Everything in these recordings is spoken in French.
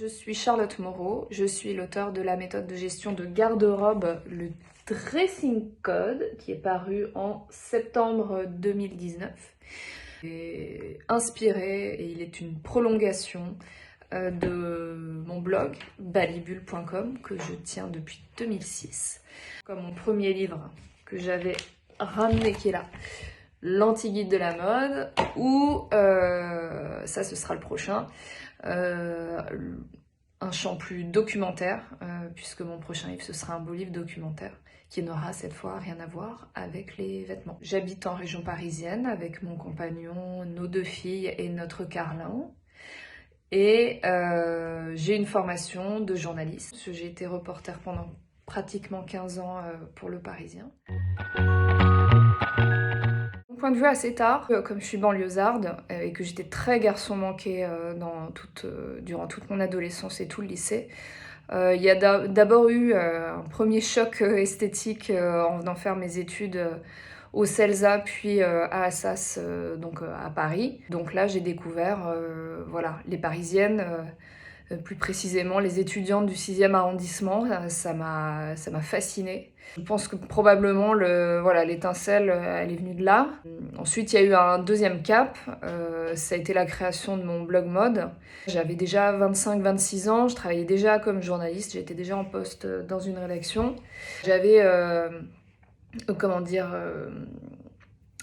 suis Charlotte Moreau, je suis l'auteure de la méthode de gestion de garde-robe, le Dressing Code, qui est paru en septembre 2019. Et inspiré, et il est une prolongation de mon blog balibule.com que je tiens depuis 2006. Comme mon premier livre que j'avais ramené, qui est là, l'anti-guide de la mode, ou ça ce sera le prochain, un champ plus documentaire, puisque mon prochain livre ce sera un beau livre documentaire qui n'aura cette fois rien à voir avec les vêtements. J'habite en région parisienne avec mon compagnon, nos 2 filles et notre Carlin. Et j'ai une formation de journaliste. J'ai été reporter pendant pratiquement 15 ans pour Le Parisien. Mon point de vue assez tard, comme je suis banlieusarde et que j'étais très garçon manqué durant toute mon adolescence et tout le lycée, il y a d'abord eu un premier choc esthétique en venant faire mes études au CELSA puis à Assas, donc à Paris. Donc là j'ai découvert voilà, les Parisiennes, plus précisément les étudiantes du 6e arrondissement, ça m'a fascinée. Je pense que probablement voilà, l'étincelle elle est venue de là. Ensuite il y a eu un deuxième cap, ça a été la création de mon blog mode. J'avais déjà 25-26 ans, je travaillais déjà comme journaliste, j'étais déjà en poste dans une rédaction. J'avais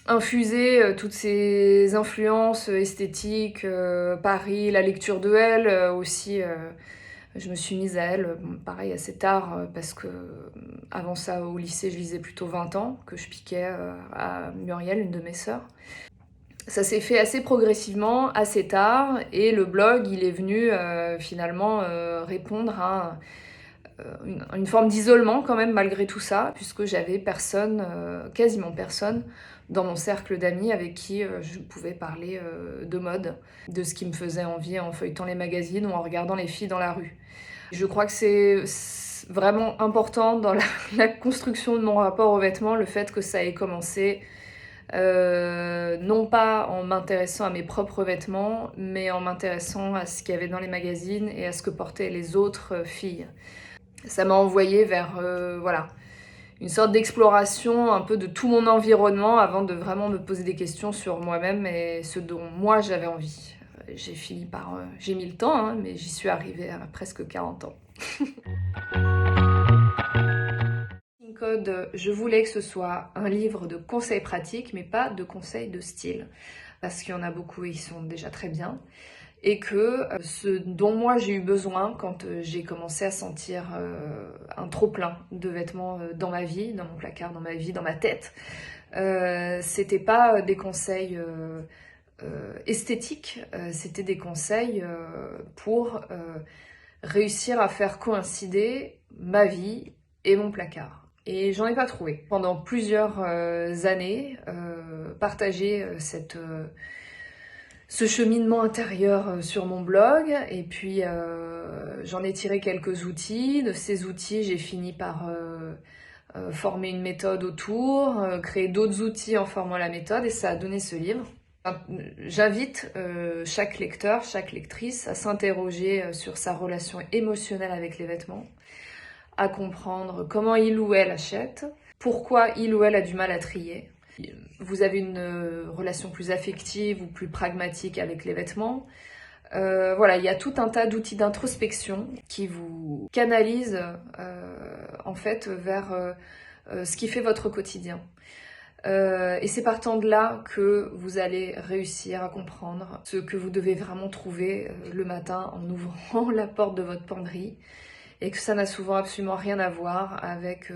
infuser toutes ces influences esthétiques, Paris, la lecture de Elle aussi. Je me suis mise à elle, pareil, assez tard, parce que avant ça, au lycée, je lisais plutôt 20 ans, que je piquais à Muriel, une de mes sœurs. Ça s'est fait assez progressivement, assez tard, et le blog, il est venu finalement répondre à une forme d'isolement quand même malgré tout ça, puisque j'avais personne, quasiment personne, dans mon cercle d'amis avec qui je pouvais parler de mode, de ce qui me faisait envie en feuilletant les magazines ou en regardant les filles dans la rue. Je crois que c'est vraiment important dans la construction de mon rapport aux vêtements, le fait que ça ait commencé non pas en m'intéressant à mes propres vêtements, mais en m'intéressant à ce qu'il y avait dans les magazines et à ce que portaient les autres filles. Ça m'a envoyée vers voilà, une sorte d'exploration un peu de tout mon environnement avant de vraiment me poser des questions sur moi-même et ce dont moi j'avais envie. J'ai fini par... j'ai mis le temps, hein, mais j'y suis arrivée à presque 40 ans. Code, je voulais que ce soit un livre de conseils pratiques, mais pas de conseils de style, parce qu'il y en a beaucoup et ils sont déjà très bien. Et que ce dont moi j'ai eu besoin quand j'ai commencé à sentir un trop-plein de vêtements dans ma vie, dans mon placard, dans ma vie, dans ma tête, c'était pas des conseils esthétiques, c'était des conseils pour réussir à faire coïncider ma vie et mon placard. Et j'en ai pas trouvé. Pendant plusieurs années, partager ce cheminement intérieur sur mon blog, et puis j'en ai tiré quelques outils. De ces outils, j'ai fini par former une méthode autour, créer d'autres outils en formant la méthode, et ça a donné ce livre. J'invite chaque lecteur, chaque lectrice à s'interroger sur sa relation émotionnelle avec les vêtements, à comprendre comment il ou elle achète, pourquoi il ou elle a du mal à trier. Vous avez une relation plus affective ou plus pragmatique avec les vêtements. Voilà, il y a tout un tas d'outils d'introspection qui vous canalisent en fait vers ce qui fait votre quotidien. Et c'est partant de là que vous allez réussir à comprendre ce que vous devez vraiment trouver le matin en ouvrant la porte de votre penderie, et que ça n'a souvent absolument rien à voir avec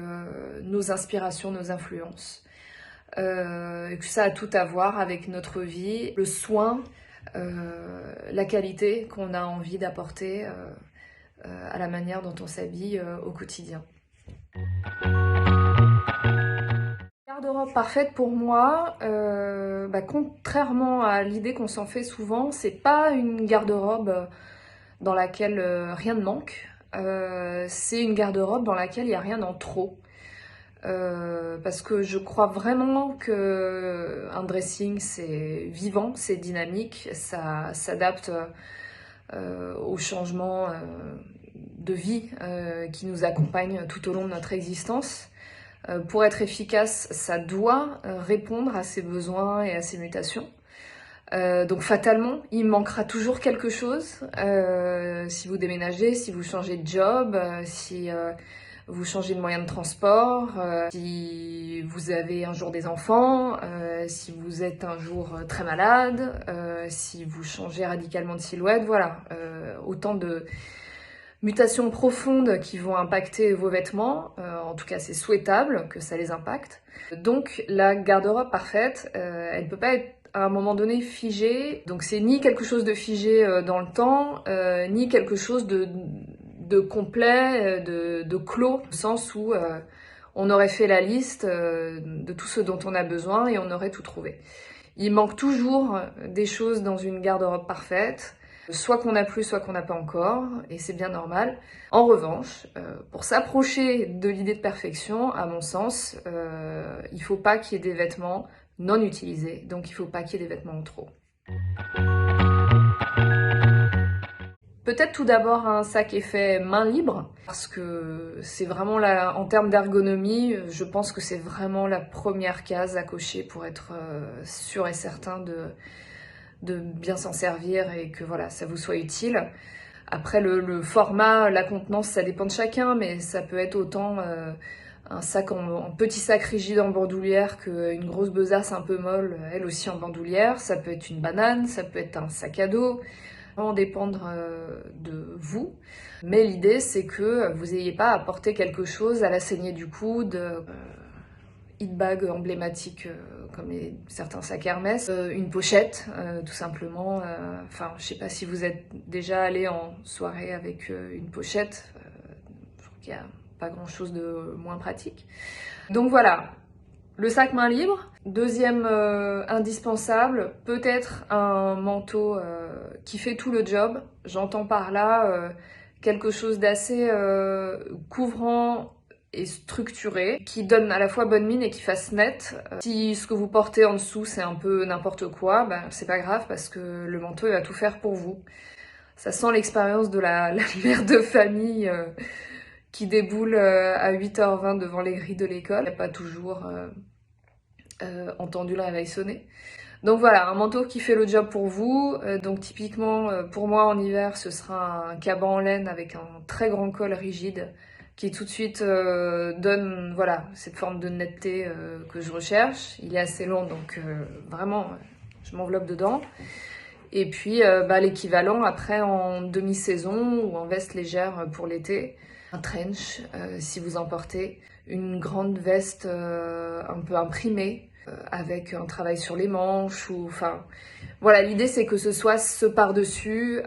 nos inspirations, nos influences. Que ça a tout à voir avec notre vie, le soin, la qualité qu'on a envie d'apporter à la manière dont on s'habille au quotidien. Garde-robe parfaite pour moi, contrairement à l'idée qu'on s'en fait souvent, c'est pas une garde-robe dans laquelle rien ne manque, c'est une garde-robe dans laquelle il n'y a rien en trop. Parce que je crois vraiment que un dressing c'est vivant, c'est dynamique, ça s'adapte aux changements de vie qui nous accompagnent tout au long de notre existence. Pour être efficace, ça doit répondre à ses besoins et à ses mutations. Donc fatalement, il manquera toujours quelque chose si vous déménagez, si vous changez de job, si vous changez de moyen de transport, si vous avez un jour des enfants, si vous êtes un jour très malade, si vous changez radicalement de silhouette, voilà. Autant de mutations profondes qui vont impacter vos vêtements, en tout cas c'est souhaitable que ça les impacte. Donc la garde-robe parfaite, elle ne peut pas être à un moment donné figée, donc c'est ni quelque chose de figé dans le temps, ni quelque chose de complet, de clos, au sens où on aurait fait la liste de tout ce dont on a besoin et on aurait tout trouvé. Il manque toujours des choses dans une garde-robe parfaite, soit qu'on a plus, soit qu'on n'a pas encore, et c'est bien normal. En revanche, pour s'approcher de l'idée de perfection, à mon sens, il faut pas qu'il y ait des vêtements non utilisés, donc il faut pas qu'il y ait des vêtements en trop. Peut-être tout d'abord un sac effet main libre, parce que c'est vraiment là, en termes d'ergonomie, je pense que c'est vraiment la première case à cocher pour être sûr et certain de bien s'en servir et que voilà, ça vous soit utile. Après le format, la contenance, ça dépend de chacun, mais ça peut être autant un sac en petit sac rigide en bandoulière qu'une grosse besace un peu molle, elle aussi en bandoulière. Ça peut être une banane, ça peut être un sac à dos, vraiment dépendre de vous. Mais l'idée, c'est que vous n'ayez pas à porter quelque chose à la saignée du coude, hit bag emblématique comme certains sacs Hermès, une pochette tout simplement. Enfin, je sais pas si vous êtes déjà allé en soirée avec une pochette. Je trouve qu'il y a pas grand chose de moins pratique. Donc voilà, le sac main libre. Deuxième indispensable, peut-être un manteau qui fait tout le job. J'entends par là quelque chose d'assez couvrant et structuré, qui donne à la fois bonne mine et qui fasse net. Si ce que vous portez en dessous c'est un peu n'importe quoi, ben c'est pas grave parce que le manteau il va tout faire pour vous. Ça sent l'expérience de la mère de famille qui déboule à 8h20 devant les grilles de l'école. Elle n'a pas toujours entendu le réveil sonner. Donc voilà, un manteau qui fait le job pour vous. Donc typiquement, pour moi en hiver, ce sera un caban en laine avec un très grand col rigide qui tout de suite donne voilà, cette forme de netteté que je recherche. Il est assez long, donc vraiment, je m'enveloppe dedans. Et puis l'équivalent après en demi-saison ou en veste légère pour l'été. Un trench, si vous en portez. Une grande veste un peu imprimée, avec un travail sur les manches. Enfin, voilà, l'idée c'est que ce soit ce par-dessus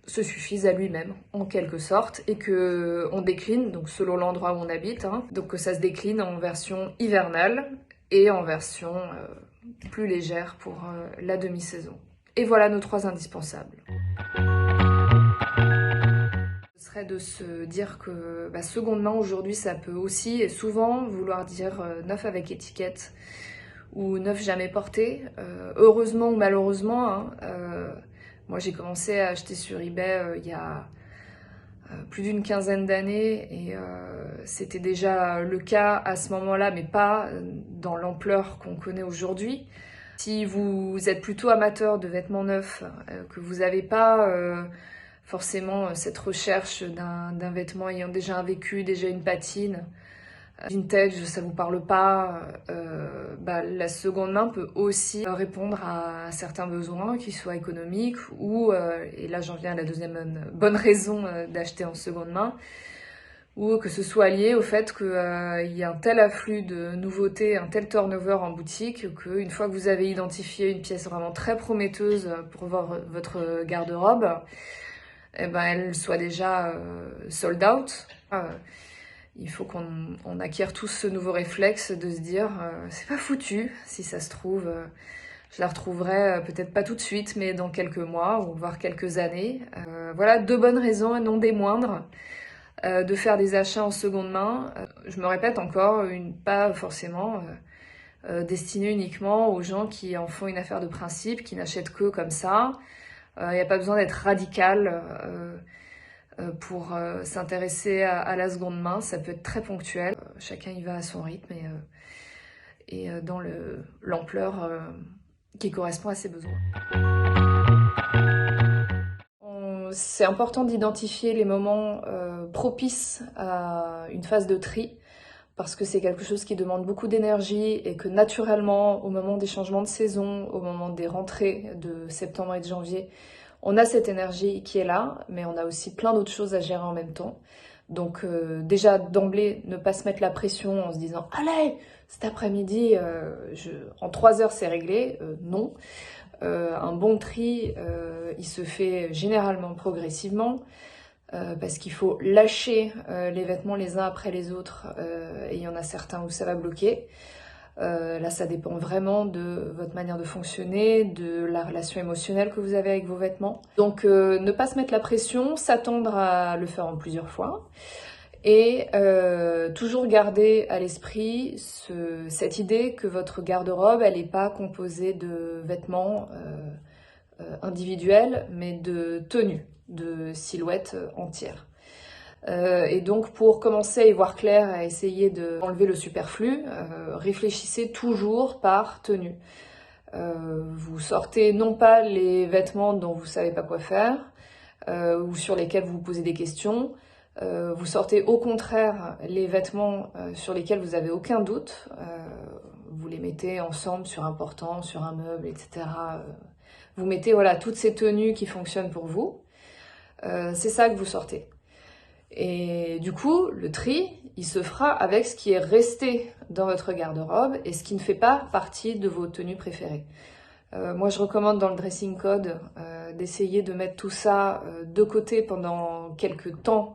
se suffise à lui-même, en quelque sorte, et que on décline, donc selon l'endroit où on habite, hein, donc que ça se décline en version hivernale et en version plus légère pour la demi-saison. Et voilà nos 3 indispensables. Ce serait de se dire que seconde main aujourd'hui, ça peut aussi et souvent vouloir dire neuf avec étiquette ou neuf jamais porté. Heureusement ou malheureusement, hein, moi j'ai commencé à acheter sur eBay il y a plus d'une quinzaine d'années et c'était déjà le cas à ce moment-là, mais pas dans l'ampleur qu'on connaît aujourd'hui. Si vous êtes plutôt amateur de vêtements neufs, que vous n'avez pas forcément cette recherche d'un vêtement ayant déjà un vécu, déjà une patine, vintage, ça vous parle pas, la seconde main peut aussi répondre à certains besoins, qu'ils soient économiques ou, et là j'en viens à la deuxième bonne raison d'acheter en seconde main, ou que ce soit lié au fait qu'il y a un tel afflux de nouveautés, un tel turnover en boutique, qu'une fois que vous avez identifié une pièce vraiment très prometteuse pour votre garde-robe, elle soit déjà sold out. Il faut qu'on acquiert tous ce nouveau réflexe de se dire c'est pas foutu, si ça se trouve, je la retrouverai peut-être pas tout de suite, mais dans quelques mois ou voire quelques années. Voilà 2 bonnes raisons, et non des moindres, de faire des achats en seconde main. Je me répète encore, pas forcément destinée uniquement aux gens qui en font une affaire de principe, qui n'achètent que comme ça. Il n'y a pas besoin d'être radical pour s'intéresser à la seconde main, ça peut être très ponctuel. Chacun y va à son rythme et dans l'ampleur qui correspond à ses besoins. C'est important d'identifier les moments propices à une phase de tri, parce que c'est quelque chose qui demande beaucoup d'énergie et que naturellement, au moment des changements de saison, au moment des rentrées de septembre et de janvier, on a cette énergie qui est là, mais on a aussi plein d'autres choses à gérer en même temps. Donc déjà d'emblée, ne pas se mettre la pression en se disant « Allez, cet après-midi, en 3 heures c'est réglé ». Non. Un bon tri, il se fait généralement progressivement, parce qu'il faut lâcher les vêtements les uns après les autres, et il y en a certains où ça va bloquer. Là, ça dépend vraiment de votre manière de fonctionner, de la relation émotionnelle que vous avez avec vos vêtements. Donc, ne pas se mettre la pression, s'attendre à le faire en plusieurs fois. Et toujours garder à l'esprit cette idée que votre garde-robe, elle n'est pas composée de vêtements individuels, mais de tenues, de silhouettes entières. Et donc pour commencer à y voir clair, à essayer d'enlever le superflu, réfléchissez toujours par tenue. Vous sortez non pas les vêtements dont vous savez pas quoi faire, ou sur lesquels vous vous posez des questions, vous sortez au contraire les vêtements sur lesquels vous avez aucun doute, vous les mettez ensemble sur un portant, sur un meuble, etc. Vous mettez voilà toutes ces tenues qui fonctionnent pour vous, c'est ça que vous sortez. Et du coup, le tri, il se fera avec ce qui est resté dans votre garde-robe et ce qui ne fait pas partie de vos tenues préférées. Moi, je recommande dans le dressing code d'essayer de mettre tout ça de côté pendant quelques temps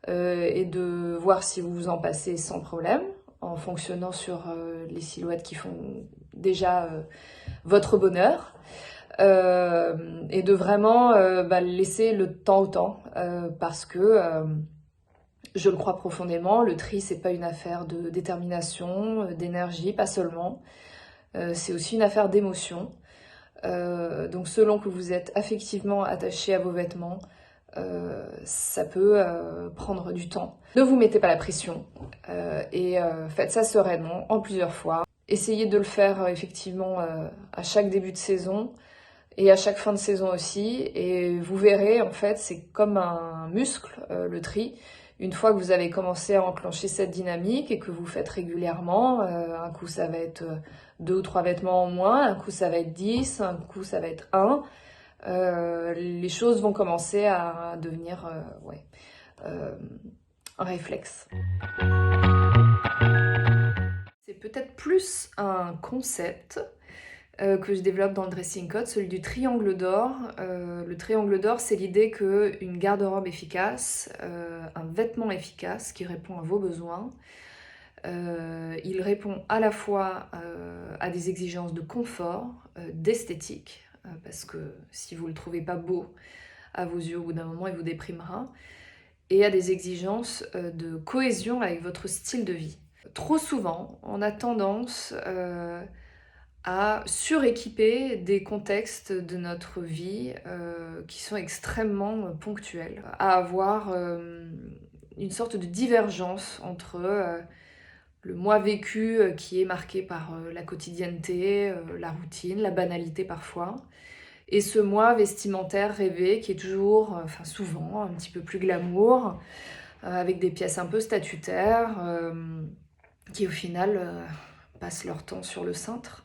et de voir si vous vous en passez sans problème, en fonctionnant sur les silhouettes qui font déjà votre bonheur. Et de vraiment laisser le temps au temps, parce que je le crois profondément, le tri c'est pas une affaire de détermination, d'énergie, pas seulement, c'est aussi une affaire d'émotion. Donc selon que vous êtes affectivement attaché à vos vêtements, ça peut prendre du temps. Ne vous mettez pas la pression et faites ça sereinement en plusieurs fois. Essayez de le faire effectivement à chaque début de saison et à chaque fin de saison aussi, et vous verrez, en fait, c'est comme un muscle, le tri. Une fois que vous avez commencé à enclencher cette dynamique et que vous faites régulièrement, un coup ça va être 2 ou 3 vêtements en moins, un coup ça va être 10, un coup ça va être 1, les choses vont commencer à devenir un réflexe. C'est peut-être plus un concept que je développe dans le dressing code, celui du triangle d'or. Le triangle d'or, c'est l'idée qu'une garde-robe efficace, un vêtement efficace qui répond à vos besoins, il répond à la fois à des exigences de confort, d'esthétique, parce que si vous ne le trouvez pas beau à vos yeux, au bout d'un moment, il vous déprimera, et à des exigences de cohésion avec votre style de vie. Trop souvent, on a tendance à suréquiper des contextes de notre vie qui sont extrêmement ponctuels, à avoir une sorte de divergence entre le moi vécu qui est marqué par la quotidienneté, la routine, la banalité parfois, et ce moi vestimentaire rêvé qui est toujours, souvent, un petit peu plus glamour, avec des pièces un peu statutaires, qui au final passent leur temps sur le cintre.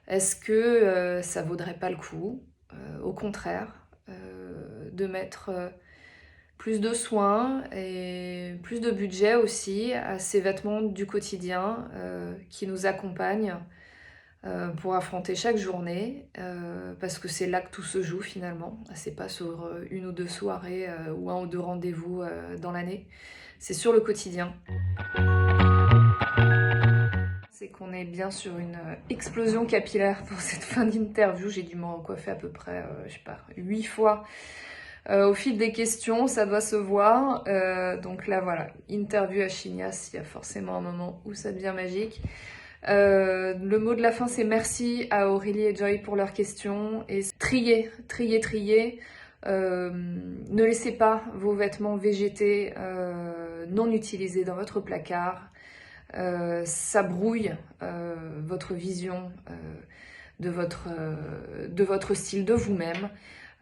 Est-ce que ça vaudrait pas le coup, au contraire, de mettre plus de soins et plus de budget aussi à ces vêtements du quotidien qui nous accompagnent pour affronter chaque journée, parce que c'est là que tout se joue finalement. C'est pas sur 1 ou 2 soirées ou 1 ou 2 rendez-vous dans l'année, c'est sur le quotidien. C'est qu'on est bien sur une explosion capillaire pour cette fin d'interview. J'ai dû m'en coiffer à peu près, 8 fois au fil des questions, ça doit se voir. Donc là, voilà, interview à Chignas, il y a forcément un moment où ça devient magique. Le mot de la fin, c'est merci à Aurélie et Joy pour leurs questions. Et triez, triez, triez. Ne laissez pas vos vêtements végétés non utilisés dans votre placard. Ça brouille votre vision de votre style, de vous-même.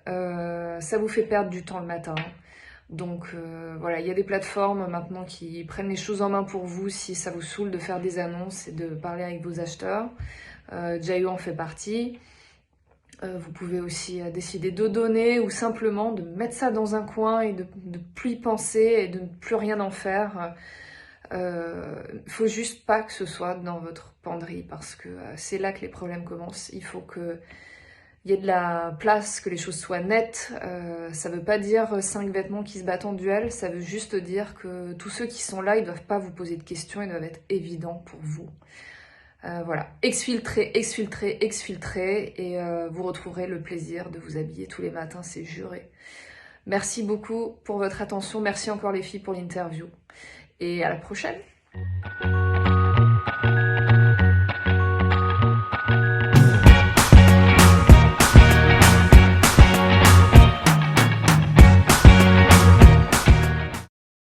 Ça vous fait perdre du temps le matin. Donc voilà, il y a des plateformes maintenant qui prennent les choses en main pour vous si ça vous saoule de faire des annonces et de parler avec vos acheteurs. Jayo en fait partie. Vous pouvez aussi décider de donner ou simplement de mettre ça dans un coin et de ne plus y penser et de ne plus rien en faire. Faut juste pas que ce soit dans votre penderie parce que c'est là que les problèmes commencent. Il faut que il y ait de la place, que les choses soient nettes. Ça veut pas dire 5 vêtements qui se battent en duel, ça veut juste dire que tous ceux qui sont là, ils doivent pas vous poser de questions, ils doivent être évidents pour vous. Voilà, exfiltrez, exfiltrez, exfiltrez et vous retrouverez le plaisir de vous habiller tous les matins, c'est juré. Merci beaucoup pour votre attention, merci encore les filles pour l'interview et à la prochaine.